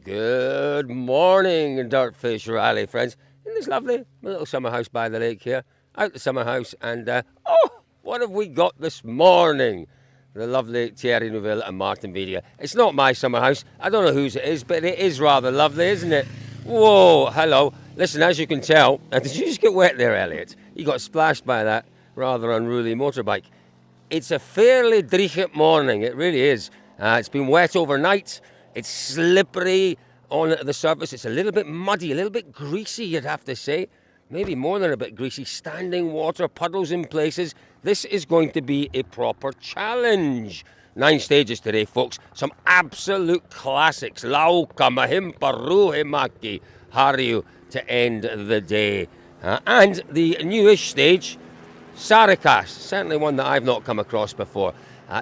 Good morning, Dirtfish Rally friends. In this lovely little summer house by the lake here, out the summer house, and what have we got this morning? The lovely Thierry Neuville and Martin Vidia. It's not my summer house. I don't know whose it is, but it is rather lovely, isn't it? Whoa, hello. Listen, as you can tell, did you just get wet there, Elliot? You got splashed by that rather unruly motorbike. It's a fairly dreich morning, it really is. It's been wet overnight. It's slippery on the surface. It's a little bit muddy, a little bit greasy, you'd have to say. Maybe more than a bit greasy. Standing water, puddles in places. This is going to be a proper challenge. 9 stages today, folks. Some absolute classics. Lauka, Mahimpa, Ruhimaki, Harju to end the day. And the newish stage, Sarikas. Certainly one that I've not come across before.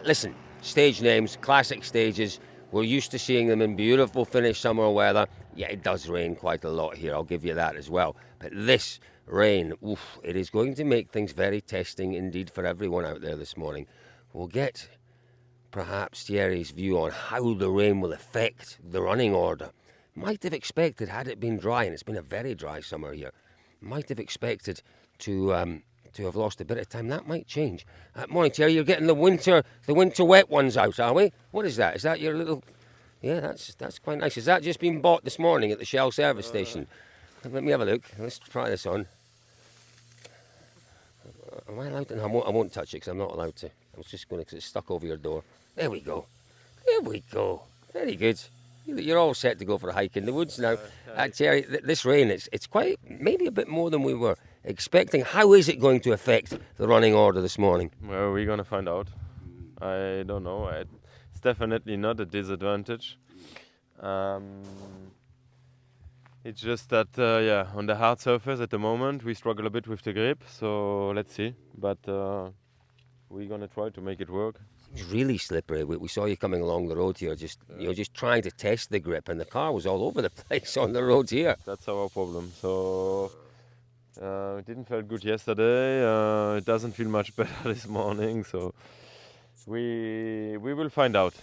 Listen, stage names, classic stages. We're used to seeing them in beautiful Finnish summer weather. Yeah, it does rain quite a lot here, I'll give you that as well. But this rain, it is going to make things very testing indeed for everyone out there this morning. We'll get perhaps Thierry's view on how the rain will affect the running order. Might have expected, had it been dry, and it's been a very dry summer here, might have expected to have lost a bit of time. That might change. Morning, Thierry. You're getting the winter wet ones out, are we? What is that? Is that your little? Yeah, that's quite nice. Has that just been bought this morning at the Shell service station? Let me have a look. Let's try this on. Am I allowed to? No, I won't touch it because I'm not allowed to. I was just going to, because it's stuck over your door. There we go. There we go. Very good. You're all set to go for a hike in the woods now. Thierry, this rain, it's quite, maybe a bit more than we were expecting. How is it going to affect the running order this morning? Well, we're going to find out. I don't know. It's definitely not a disadvantage. It's just that, on the hard surface at the moment, we struggle a bit with the grip. So let's see. But we're going to try to make it work. It's really slippery. We saw you coming along the road here, just trying to test the grip, and the car was all over the place on the road here. That's our problem. So it didn't feel good yesterday. It doesn't feel much better this morning. So we will find out.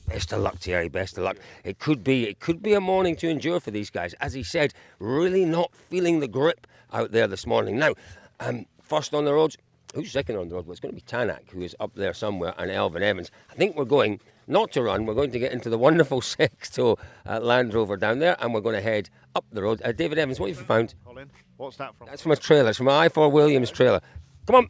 Best of luck, Thierry. Best of luck. It could be a morning to endure for these guys. As he said, really not feeling the grip out there this morning. Now, first on the roads. Who's second on the road? Well, it's going to be Tanak, who is up there somewhere, and Elvin Evans. I think we're going not to run. We're going to get into the wonderful Sexto Land Rover down there, and we're going to head up the road. David Evans, what have you found? Colin, what's that from? That's from a trailer. It's from an I4 Williams trailer. Come on.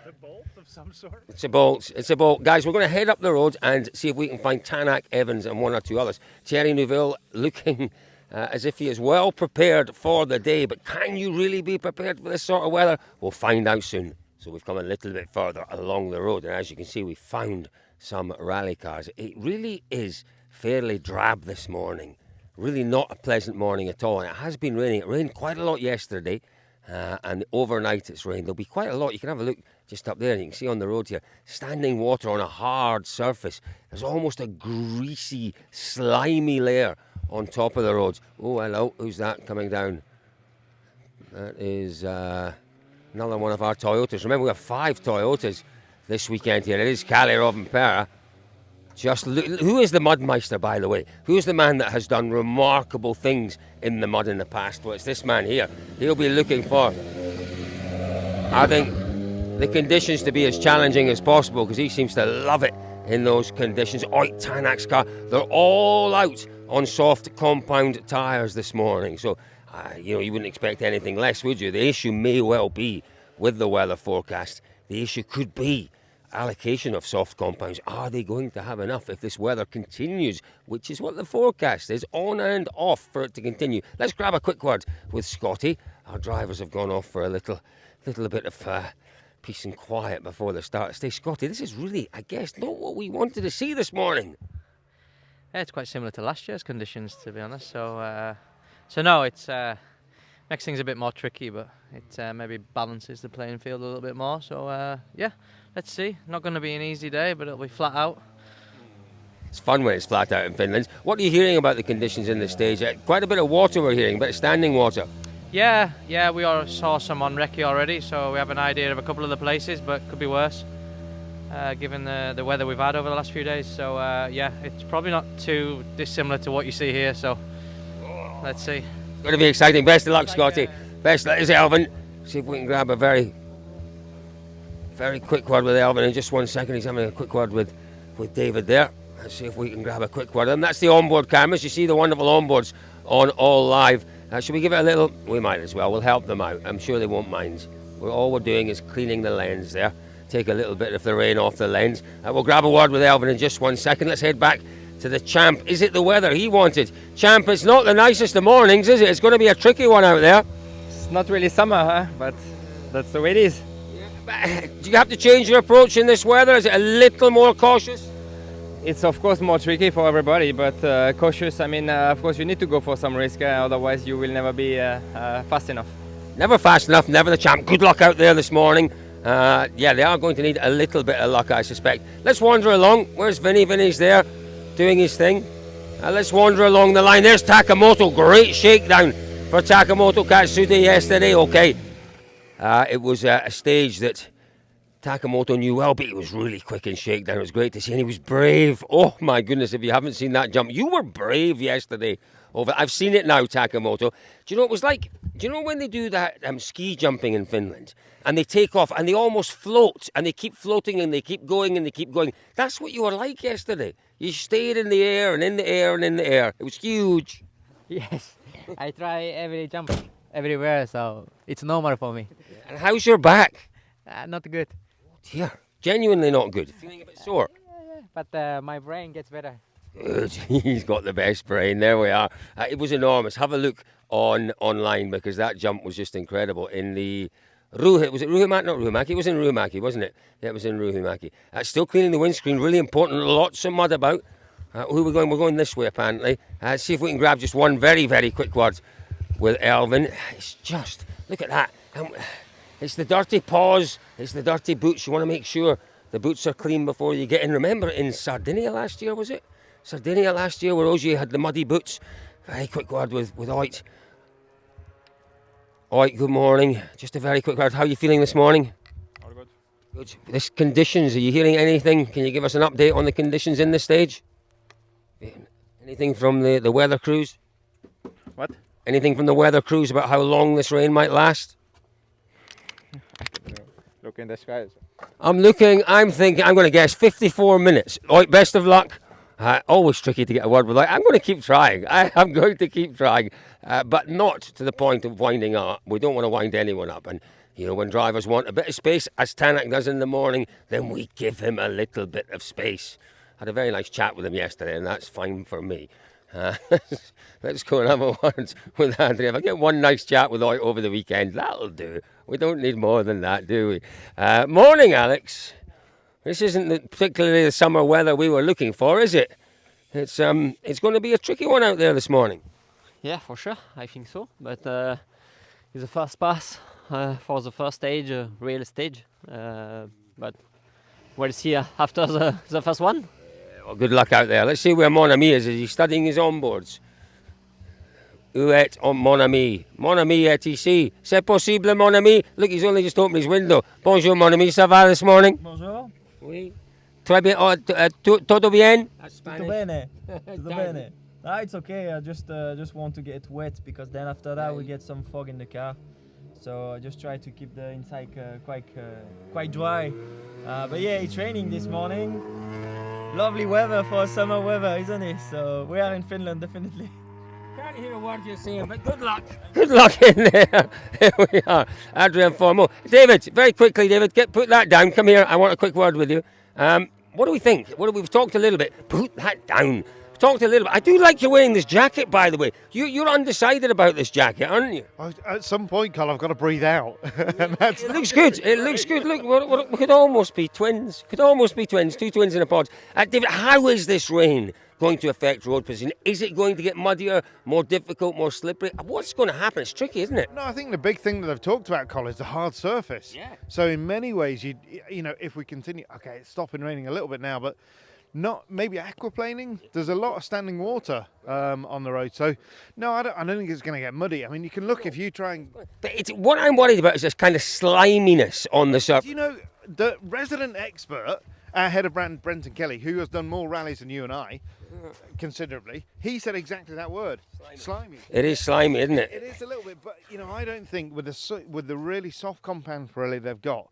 A bolt of some sort? It's a bolt. It's a bolt. Guys, we're going to head up the road and see if we can find Tanak, Evans, and one or two others. Thierry Neuville looking as if he is well prepared for the day, but can you really be prepared for this sort of weather? We'll find out soon. So we've come a little bit further along the road, and as you can see, we found some rally cars. It really is fairly drab this morning. Really not a pleasant morning at all, and it has been raining. It rained quite a lot yesterday, and overnight it's rained. There'll be quite a lot. You can have a look just up there, and you can see on the road here, standing water on a hard surface. There's almost a greasy, slimy layer on top of the roads. Oh, hello, who's that coming down? That is another one of our Toyotas. Remember, we have 5 Toyotas this weekend here. It is Kalle Rovanperä. Just look, who is the Mudmeister, by the way? Who is the man that has done remarkable things in the mud in the past? Well, it's this man here. He'll be looking for, I think, the conditions to be as challenging as possible, because he seems to love it in those conditions. Oit Tanak's car, they're all out on soft compound tyres this morning. So you wouldn't expect anything less, would you? The issue may well be with the weather forecast. The issue could be allocation of soft compounds. Are they going to have enough if this weather continues, which is what the forecast is, on and off for it to continue? Let's grab a quick word with Scotty. Our drivers have gone off for a little bit of peace and quiet before the start. Stay, Scotty, this is really, I guess, not what we wanted to see this morning. Yeah, it's quite similar to last year's conditions, to be honest. So no, it's makes things a bit more tricky, but it maybe balances the playing field a little bit more. So yeah, let's see. Not going to be an easy day, but it'll be flat out. It's fun when it's flat out in Finland. What are you hearing about the conditions in the stage? Quite a bit of water we're hearing, a bit of standing water. Yeah, we saw some on recce already, so we have an idea of a couple of the places, but could be worse. given the weather we've had over the last few days. So yeah, it's probably not too dissimilar to what you see here. So let's see. It's going to be exciting. Best of luck, Scotty. Best of luck. Is Elvin. See if we can grab a very quick word with Elvin in just 1 second. He's having a quick word with David there. Let's see if we can grab a quick word. And that's the onboard cameras. You see the wonderful onboards on All Live. Should we give it a little? We might as well. We'll help them out. I'm sure they won't mind. All we're doing is cleaning the lens there. Take a little bit of the rain off the lens. We'll grab a word with Elvin in just 1 second. Let's head back to the champ. Is it the weather he wanted? Champ, it's not the nicest of mornings, is it? It's going to be a tricky one out there. It's not really summer, huh? But that's the way it is. Do you have to change your approach in this weather? Is it a little more cautious? It's of course more tricky for everybody, but cautious. I mean, of course you need to go for some risk, otherwise you will never be fast enough. Never fast enough, never the champ. Good luck out there this morning. Yeah, they are going to need a little bit of luck, I suspect. Let's wander along. Where's Vinny? Vinny's there doing his thing. Let's wander along the line. There's Takamoto. Great shakedown for Takamoto Katsuta yesterday. Okay, it was a stage that Takamoto knew well, but he was really quick in shakedown. It was great to see, and he was brave. Oh my goodness, if you haven't seen that jump, you were brave yesterday. I've seen it now, Takamoto. Do you know what it was like? Do you know when they do that ski jumping in Finland and they take off and they almost float and they keep floating and they keep going and they keep going? That's what you were like yesterday. You stayed in the air and in the air and in the air. It was huge. Yes, I try every jump everywhere, so it's normal for me. And how's your back? Not good. Dear, genuinely not good. Feeling a bit sore. But my brain gets better. Good. He's got the best brain. There we are. It was enormous. Have a look online because that jump was just incredible. In the was it Ruhimaki? Not Ruhimaki. It was in Ruhimaki, wasn't it? Yeah, it was in Ruhimaki. Still cleaning the windscreen. Really important. Lots of mud about. Who are we going? We're going this way apparently. See if we can grab just one very, very quick word with Elvin. It's just, look at that. It's the dirty paws. It's the dirty boots. You want to make sure the boots are clean before you get in. Remember in Sardinia last year, was it? Sardinia last year where Ogier had the muddy boots. Very quick word with Oit. Oit, good morning. Just a very quick word. How are you feeling this morning? All good. Good. This conditions, are you hearing anything? Can you give us an update on the conditions in the stage? Anything from the weather crews? What? Anything from the weather crews about how long this rain might last? Look in the skies. I'm thinking, I'm going to guess 54 minutes. Oit, best of luck. Always tricky to get a word with. I'm going to keep trying. I'm going to keep trying, but not to the point of winding up. We don't want to wind anyone up. And, you know, when drivers want a bit of space, as Tanak does in the morning, then we give him a little bit of space. Had a very nice chat with him yesterday, and that's fine for me. Let's go and have a word with Andrea. If I get one nice chat with Oit over the weekend, that'll do. We don't need more than that, do we? Morning, Alex. This isn't particularly the summer weather we were looking for, is it? It's going to be a tricky one out there this morning. Yeah, for sure. I think so. But it's the first pass for the first stage, real stage. But we'll see after the first one. Well, good luck out there. Let's see where Mon Ami is. Is he studying his onboards? Où est mon ami? Mon ami est ici. C'est possible, mon ami? Look, he's only just opened his window. Bonjour, mon ami. Ça va this morning? Bonjour. Oui. Très bien. Todo bien? Tutto bene. Tutto bene. No, it's okay. I just want to get wet because then after that we get some fog in the car. So I just try to keep the inside quite dry. But yeah, it's raining this morning. Lovely weather for summer weather, isn't it? So we are in Finland, definitely. Can't hear a word you're saying, but good luck. Good luck in there. Here we are. Adrian Formo. David, very quickly, David, put that down. Come here. I want a quick word with you. What do we think? We've talked a little bit. Put that down. Talked a little bit. I do like you wearing this jacket, by the way. You're undecided about this jacket, aren't you? At some point, Carl, I've got to breathe out. And that's It looks good. It looks good. Look, we could almost be twins. Could almost be twins. Two twins in a pod. David, how is this rain going to affect road position? Is it going to get muddier, more difficult, more slippery? What's going to happen? It's tricky, isn't it? No, I think the big thing that I've talked about, Colin, is the hard surface. Yeah. So in many ways, you know, if we continue, okay, it's stopping raining a little bit now, but not maybe aquaplaning. There's a lot of standing water on the road. So no, I don't think it's going to get muddy. I mean, you can look if you try and. But what I'm worried about is this kind of sliminess on the surface. You know, the resident expert our head of brand, Brenton Kelly, who has done more rallies than you and I, considerably, he said exactly that word. Slimy. It is slimy, isn't it? It is a little bit, but I don't think with the really soft compound Pirelli they've got,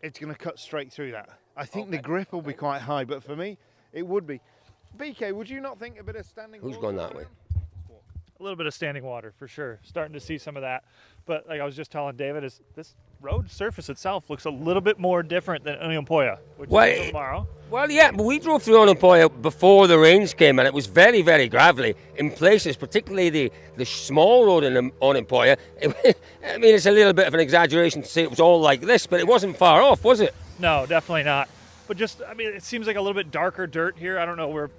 it's going to cut straight through that. I think the grip will be quite high, but for me, it would be. BK, would you not think a bit of standing? Who's water gone that way? A little bit of standing water for sure. Starting to see some of that. But like I was just telling David, is this road surface itself looks a little bit more different than Olympia, which is tomorrow. Well, yeah, but we drove through Olympia before the rains came, and it was very, very gravelly in places, particularly the small road in Olympia. I mean, it's a little bit of an exaggeration to say it was all like this, but it wasn't far off, was it? No, definitely not. But just, I mean, it seems like a little bit darker dirt here. I don't know, we're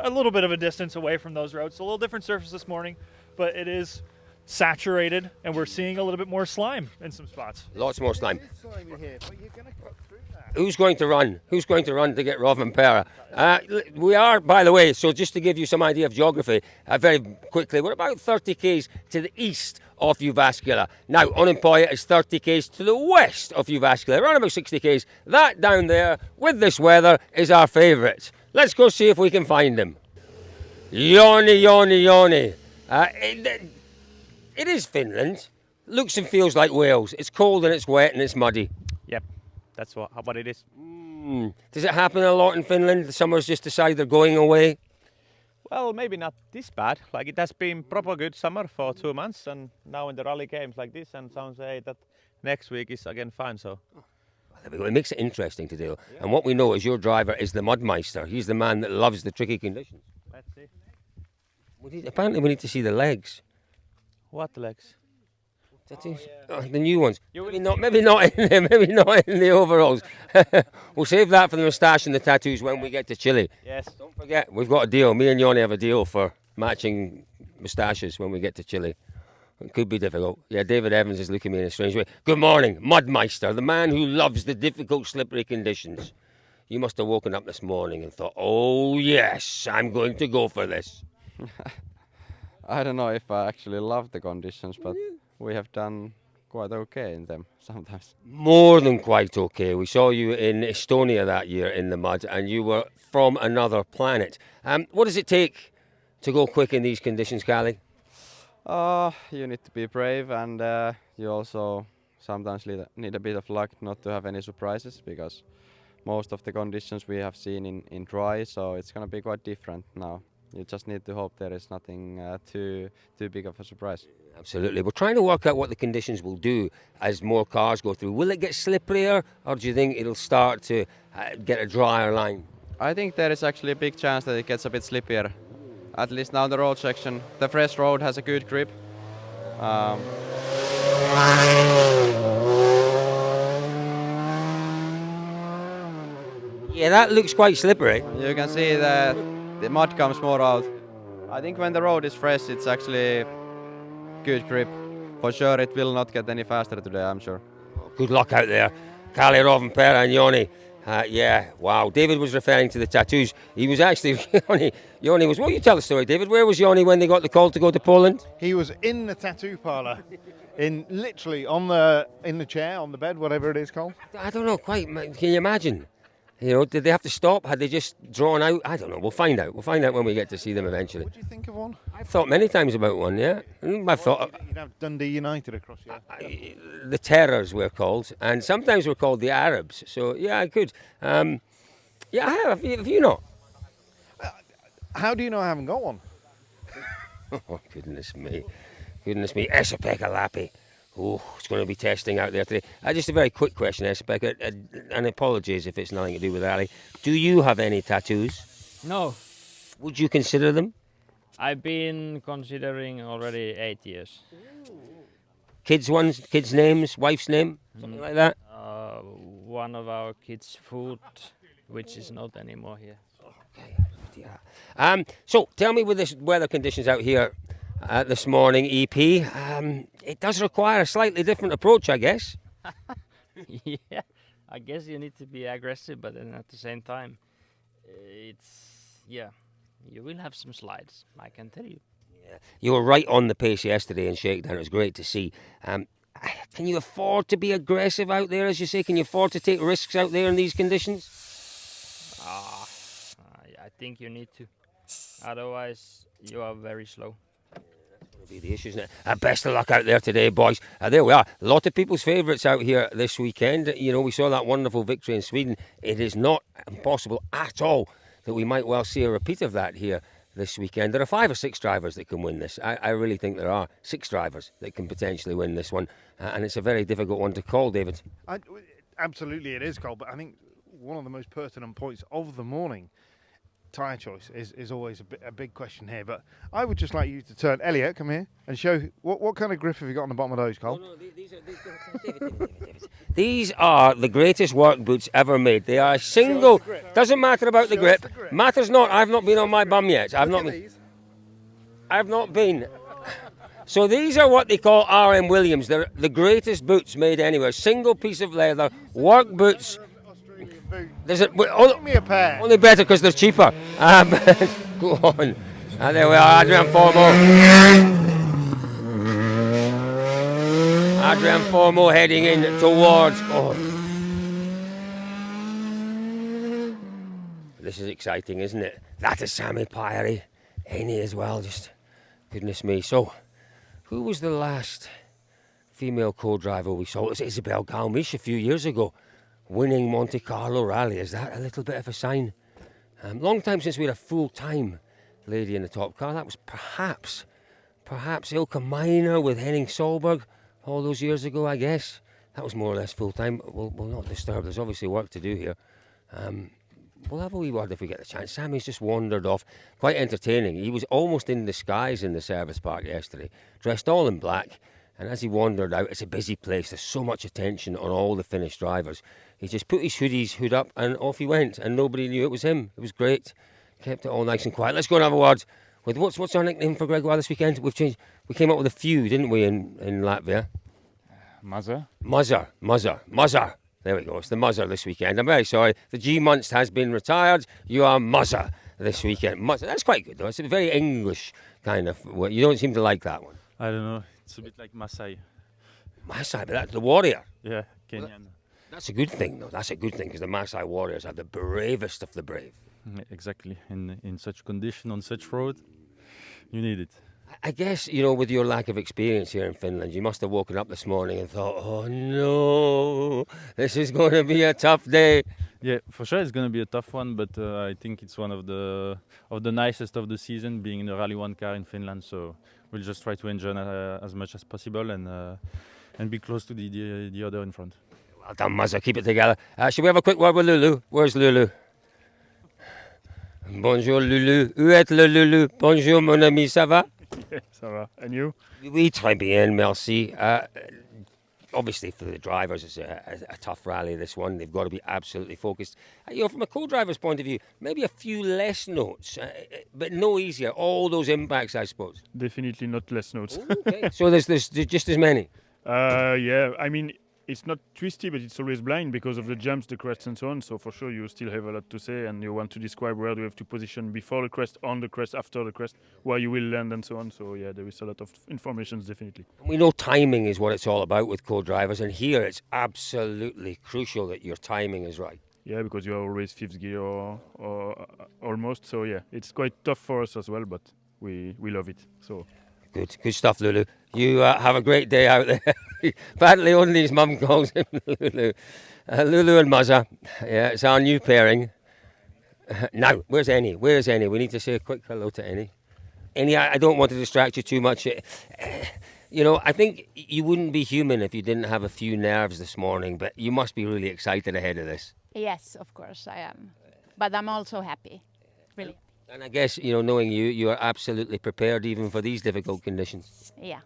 a little bit of a distance away from those roads. So a little different surface this morning, but it is saturated, and we're seeing a little bit more slime in some spots. Lots more slime. It is slimy here, but you're going to cut through that. Who's going to run? Who's going to run to get Rovanperä? We are, by the way, so just to give you some idea of geography, very quickly, we're about 30 k's to the east of Jyväskylä. Now, Olympia is 30 k's to the west of Jyväskylä, around about 60 k's. That down there, with this weather, is our favourite. Let's go see if we can find him. Joni. It is Finland. Looks and feels like Wales. It's cold and it's wet and it's muddy. Yep, that's what it is. Does it happen a lot in Finland? The summers just decide they're going away? Well, maybe not this bad. Like it has been proper good summer for 2 months, and now in the rally games like this, and some say that next week is again fine. So it makes it interesting to do. Yeah. And what we know is your driver is the Mudmeister. He's the man that loves the tricky conditions. Let's see. Apparently we need to see the legs. What legs? Tattoos? Oh, the new ones. Maybe not in the overalls. We'll save that for the moustache and the tattoos when we get to Chile. Yes. Don't forget, we've got a deal. Me and Joni have a deal for matching moustaches when we get to Chile. It could be difficult. Yeah, David Evans is looking at me in a strange way. Good morning, Mudmeister, the man who loves the difficult, slippery conditions. You must have woken up this morning and thought, oh yes, I'm going to go for this. I don't know if I actually love the conditions, but we have done quite okay in them sometimes. More than quite okay. We saw you in Estonia that year in the mud, and you were from another planet. What does it take to go quick in these conditions, Callie? You need to be brave, and you also sometimes need a bit of luck not to have any surprises, because most of the conditions we have seen in dry, so it's going to be quite different now. You just need to hope there is nothing too big of a surprise. Absolutely. We're trying to work out what the conditions will do as more cars go through. Will it get slipperier, or do you think it'll start to get a drier line? I think there is actually a big chance that it gets a bit slippier. At least now the road section. The fresh road has a good grip. Yeah, that looks quite slippery. You can see that the mud comes more out. I think when the road is fresh, it's actually good grip. For sure, it will not get any faster today, I'm sure. Good luck out there. Callie, Rovanperä and Joni. Yeah, wow. David was referring to the tattoos. He was actually, Joni was, well, you tell the story, David. Where was Joni when they got the call to go to Poland? He was in the tattoo parlour, literally in the chair, on the bed, whatever it is called. I don't know quite. Can you imagine? You know, did they have to stop? Had they just drawn out? I don't know. We'll find out. We'll find out when we get to see them eventually. What do you think of one? I've thought many times about one, yeah. I've thought... You'd have Dundee United across here. The Terrors we're called, and sometimes we're called the Arabs. So, yeah, I could. Yeah, I have. Have you not? How do you know I haven't got one? Oh, goodness me. Esa-Pekka Lappi. Oh, it's going to be testing out there today. Just a very quick question, Esa-Pekka, and apologies if it's nothing to do with rally. Do you have any tattoos? No. Would you consider them? I've been considering already 8 years. Kids' ones, kids' names, wife's name, something like that? One of our kids' food, which is not anymore here. Okay. Yeah. So, tell me with this weather conditions out here this morning, EP, it does require a slightly different approach, I guess. Yeah, I guess you need to be aggressive, but then at the same time, you will have some slides, I can tell you. Yeah. You were right on the pace yesterday in Shakedown. It was great to see. Can you afford to be aggressive out there, as you say? Can you afford to take risks out there in these conditions? I think you need to. Otherwise, you are very slow. Be the issue, isn't it? Best of luck out there today, boys. There we are. A lot of people's favourites out here this weekend. You know, we saw that wonderful victory in Sweden. It is not impossible at all that we might well see a repeat of that here this weekend. There are 5 or 6 drivers that can win this. I really think there are 6 drivers that can potentially win this one. And it's a very difficult one to call, David. Absolutely it is, Cole, but I think one of the most pertinent points of the morning, tyre choice, is always a big question here. But I would just like you to turn, Elliot, come here, and show what kind of grip have you got on the bottom of those, Cole? These are the greatest work boots ever made. They are single. Doesn't matter about the grip. Matters not. I've not been on my bum yet. I've not been. So these are what they call RM Williams. They're the greatest boots made anywhere. Single piece of leather, work boots. There's me a pair. Only better because they're cheaper. Go on. And there we are, Adrian Formo. Adrian Formo heading in towards. Oh. This is exciting, isn't it? That is Sammy Pyrie. Any as well, just goodness me. So, who was the last female co-driver we saw? It was Isabelle Galmiche a few years ago, winning Monte Carlo Rally. Is that a little bit of a sign? Long time since we had a full-time lady in the top car. That was perhaps Ilka Minor with Henning Solberg all those years ago, I guess. That was more or less full-time. We'll not disturb. There's obviously work to do here. We'll have a wee word if we get the chance. Sammy's just wandered off. Quite entertaining. He was almost in disguise in the service park yesterday, dressed all in black. And as he wandered out, it's a busy place. There's so much attention on all the Finnish drivers. He just put his hood up and off he went. And nobody knew it was him. It was great. Kept it all nice and quiet. Let's go and have a word with what's our nickname for Gregoire this weekend? We've changed. We came up with a few, didn't we, in Latvia? Muzzer. There we go. It's the Muzzer this weekend. I'm very sorry. The G Munst has been retired. You are Muzzer this weekend. Muzzer. That's quite good, though. It's a very English kind of word. You don't seem to like that one. I don't know. It's a bit like Maasai. Maasai, but that's the warrior. Yeah, Kenyan. Well, that's a good thing, though. That's a good thing because the Maasai warriors are the bravest of the brave. Exactly. In such condition, on such road, you need it. I guess, you know, with your lack of experience here in Finland, you must have woken up this morning and thought, oh no, this is going to be a tough day. Yeah, for sure it's going to be a tough one, but I think it's one of the nicest of the season, being in a Rally 1 car in Finland. So we'll just try to enjoy as much as possible and be close to the other in front. Well done, Mazza. Keep it together. Should we have a quick word with Lulu? Where's Lulu? Bonjour Lulu. Où est le Lulu? Bonjour mon ami, ça va? Yeah, ça va. And you? Oui, très bien, merci. Obviously, for the drivers, it's a tough rally, this one. They've got to be absolutely focused. You know, from a co-driver's point of view, maybe a few less notes, but no easier. All those impacts, I suppose. Definitely not less notes. Okay. So there's just as many? Yeah, I mean, it's not twisty, but it's always blind because of the jumps, the crests, and so on. So for sure, you still have a lot to say, and you want to describe where do you have to position before the crest, on the crest, after the crest, where you will land, and so on. So yeah, there is a lot of information, definitely. We know timing is what it's all about with co-drivers, and here it's absolutely crucial that your timing is right. Yeah, because you are always fifth gear or almost. So yeah, it's quite tough for us as well, but we love it. So. Good stuff, Lulu. You have a great day out there. Apparently only his mum calls him Lulu. Lulu and Muzza. Yeah, it's our new pairing. Now, where's Annie? We need to say a quick hello to Annie. Annie, I don't want to distract you too much. You know, I think you wouldn't be human if you didn't have a few nerves this morning, but you must be really excited ahead of this. Yes, of course I am. But I'm also happy, really. And I guess, you know, knowing you are absolutely prepared even for these difficult conditions. Yeah.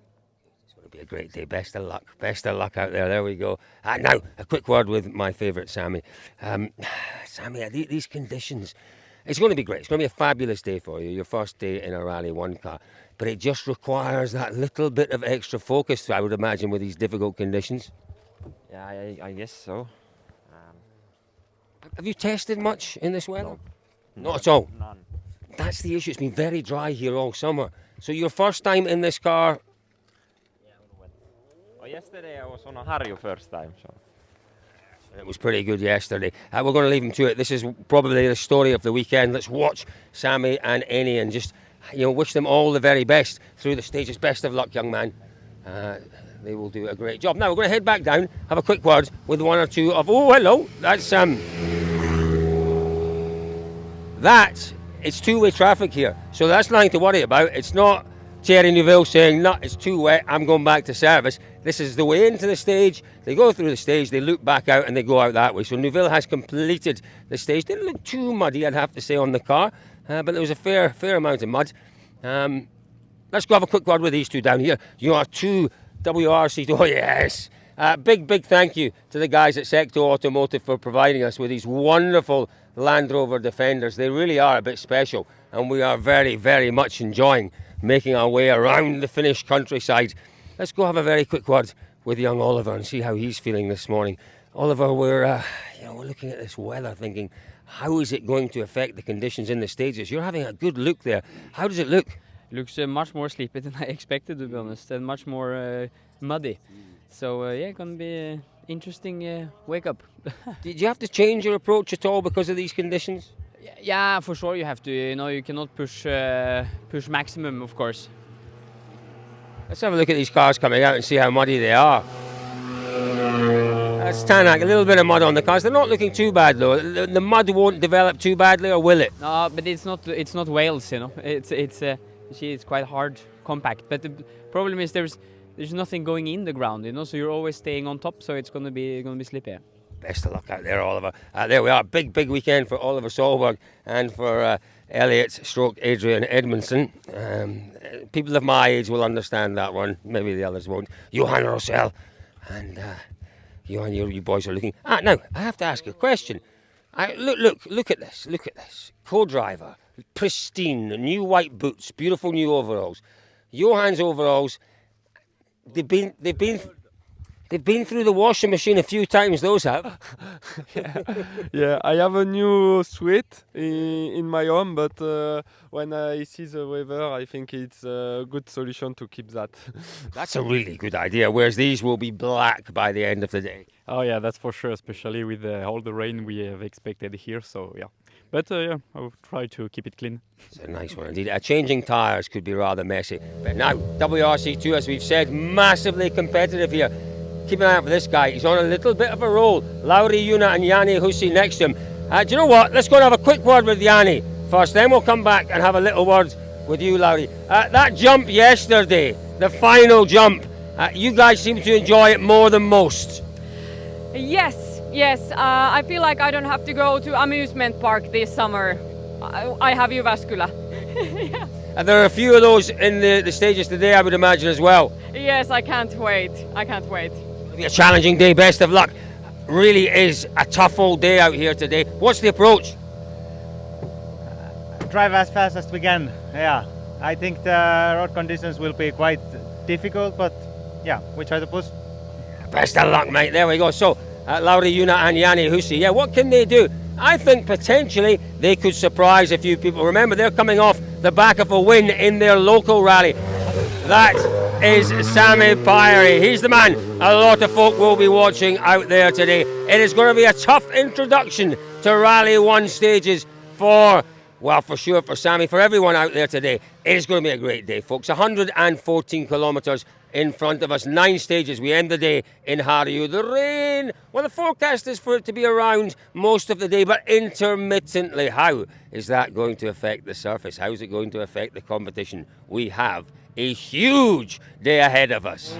It's going to be a great day. Best of luck. Best of luck out there. There we go. Now, a quick word with my favourite, Sammy. Sammy, these conditions, it's going to be great. It's going to be a fabulous day for you, your first day in a Rally 1 car. But it just requires that little bit of extra focus, I would imagine, with these difficult conditions. Yeah, I guess so. Have you tested much in this weather? No. Not at all? None. That's the issue. It's been very dry here all summer. So your first time in this car? Yeah, yesterday I was on a Harju first time. So. It was pretty good yesterday. We're going to leave him to it. This is probably the story of the weekend. Let's watch Sammy and Eni and just, wish them all the very best through the stages. Best of luck, young man. They will do a great job. Now we're going to head back down, have a quick word with one or two of. Oh, hello. That's it's two-way traffic here, so that's nothing to worry about. It's not Thierry Neuville saying, "No, it's too wet. I'm going back to service." This is the way into the stage. They go through the stage, they loop back out, and they go out that way. So Neuville has completed the stage. Didn't look too muddy, I'd have to say, on the car, but there was a fair amount of mud. Let's go have a quick word with these two down here. You are two WRC. Oh yes. Big thank you to the guys at Secto Automotive for providing us with these wonderful Land Rover Defenders. They really are a bit special, and we are very, very much enjoying making our way around the Finnish countryside. Let's go have a very quick word with young Oliver and see how he's feeling this morning. Oliver, we're looking at this weather thinking, how is it going to affect the conditions in the stages? You're having a good look there. How does it look? It looks much more sleepy than I expected, to be honest, and much more muddy. So gonna be an interesting wake up. Did you have to change your approach at all because of these conditions? Yeah, for sure you have to. You cannot push maximum, of course. Let's have a look at these cars coming out and see how muddy they are. That's Tanak, a little bit of mud on the cars. They're not looking too bad though. The mud won't develop too badly, or will it? No, but it's not Wales, It's quite hard, compact. But the problem is there's nothing going in the ground, so you're always staying on top, so it's gonna be slippy. Best of luck out there, Oliver. There we are, big weekend for Oliver Solberg and for Elliot/Adrian Edmondson. People of my age will understand that one, maybe the others won't. Johan Rosell and Johan, you boys are looking. Now, I have to ask a question. Look at this. Co-driver, pristine, new white boots, beautiful new overalls. Johan's overalls, they've been through the washing machine a few times, those have. Yeah, I have a new suite in my home, but when I see the weather, I think it's a good solution to keep that. That's a really good idea, whereas these will be black by the end of the day. Oh yeah, that's for sure, especially with all the rain we have expected here, so yeah. But I will try to keep it clean. It's a nice one indeed. Changing tyres could be rather messy. But now, WRC2, as we've said, massively competitive here. Keep an eye out for this guy. He's on a little bit of a roll. Lauri Juna and Jani Hussi next to him. Do you know what? Let's go and have a quick word with Jani first. Then we'll come back and have a little word with you, Lauri. That jump yesterday, the final jump, you guys seem to enjoy it more than most. Yes. I feel like I don't have to go to amusement park this summer. I have Jyväskylä. Yeah. And there are a few of those in the stages today, I would imagine, as well. Yes, I can't wait. It'll be a challenging day, best of luck. Really is a tough old day out here today. What's the approach? Drive as fast as we can, yeah. I think the road conditions will be quite difficult, but yeah, we try to push. Best of luck, mate. There we go. So, Lauri Juna and Jani Hussi. Yeah, what can they do? I think potentially they could surprise a few people. Remember, they're coming off the back of a win in their local rally. That is Sami Päiväri. He's the man a lot of folk will be watching out there today. It is going to be a tough introduction to Rally 1 stages for sure for Sami, for everyone out there today. It is going to be a great day, folks. 114 kilometres in front of us, 9 stages. We end the day in Harju. The rain, the forecast is for it to be around most of the day, but intermittently. How is that going to affect the surface? How is it going to affect the competition? We have a huge day ahead of us.